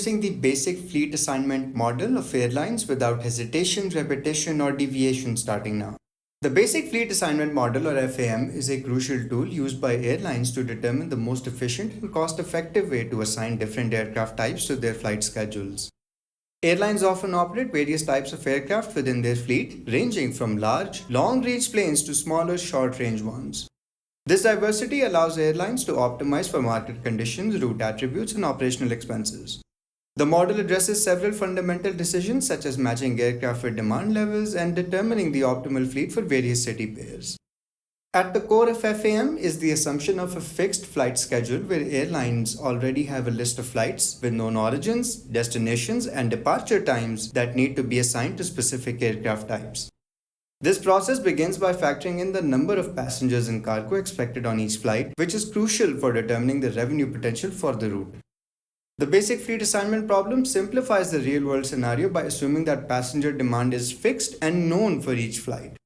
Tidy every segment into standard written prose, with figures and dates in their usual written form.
introducing the basic fleet assignment model of airlines without hesitation, repetition, or deviation starting now. The basic fleet assignment model, or FAM, is a crucial tool used by airlines to determine the most efficient and cost-effective way to assign different aircraft types to their flight schedules. Airlines often operate various types of aircraft within their fleet, ranging from large, long-range planes to smaller, short-range ones. This diversity allows airlines to optimize for market conditions, route attributes, and operational expenses. The model addresses several fundamental decisions such as matching aircraft with demand levels and determining the optimal fleet for various city pairs. At the core of FAM is the assumption of a fixed flight schedule where airlines already have a list of flights with known origins, destinations, and departure times that need to be assigned to specific aircraft types. This process begins by factoring in the number of passengers and cargo expected on each flight, which is crucial for determining the revenue potential for the route. The basic fleet assignment problem simplifies the real-world scenario by assuming that passenger demand is fixed and known for each flight.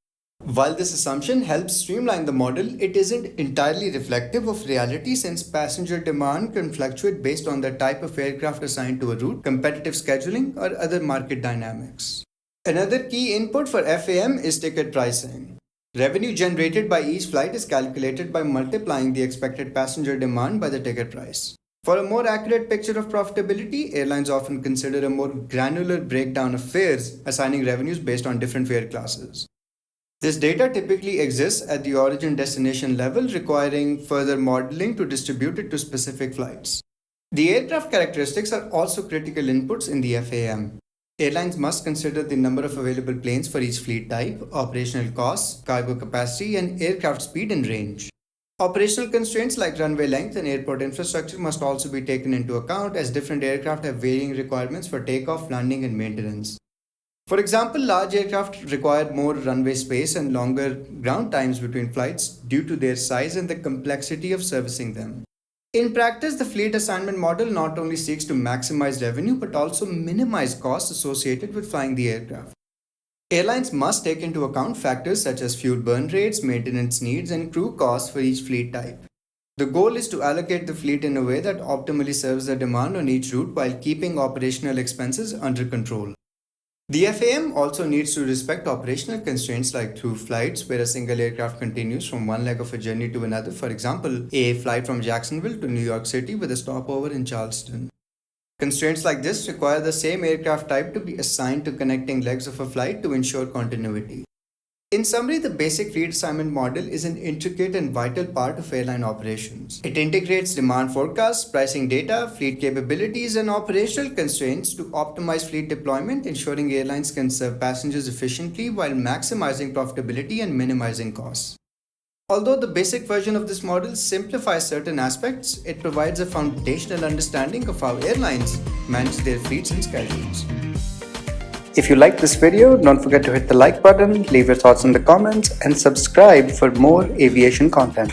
While this assumption helps streamline the model, it isn't entirely reflective of reality since passenger demand can fluctuate based on the type of aircraft assigned to a route, competitive scheduling, or other market dynamics. Another key input for FAM is ticket pricing. Revenue generated by each flight is calculated by multiplying the expected passenger demand by the ticket price. For a more accurate picture of profitability, airlines often consider a more granular breakdown of fares, assigning revenues based on different fare classes. This data typically exists at the origin-destination level, requiring further modeling to distribute it to specific flights. The aircraft characteristics are also critical inputs in the FAM. Airlines must consider the number of available planes for each fleet type, operational costs, cargo capacity, and aircraft speed and range. Operational constraints like runway length and airport infrastructure must also be taken into account as different aircraft have varying requirements for takeoff, landing, and maintenance. For example, large aircraft require more runway space and longer ground times between flights due to their size and the complexity of servicing them. In practice, the fleet assignment model not only seeks to maximize revenue but also minimize costs associated with flying the aircraft. Airlines must take into account factors such as fuel burn rates, maintenance needs, and crew costs for each fleet type. The goal is to allocate the fleet in a way that optimally serves the demand on each route while keeping operational expenses under control. The FAM also needs to respect operational constraints like through flights where a single aircraft continues from one leg of a journey to another, for example, a flight from Jacksonville to New York City with a stopover in Charleston. Constraints like this require the same aircraft type to be assigned to connecting legs of a flight to ensure continuity. In summary, the basic fleet assignment model is an intricate and vital part of airline operations. It integrates demand forecasts, pricing data, fleet capabilities, and operational constraints to optimize fleet deployment, ensuring airlines can serve passengers efficiently while maximizing profitability and minimizing costs. Although the basic version of this model simplifies certain aspects, it provides a foundational understanding of how airlines manage their fleets and schedules. If you liked this video, don't forget to hit the like button, leave your thoughts in the comments, and subscribe for more aviation content.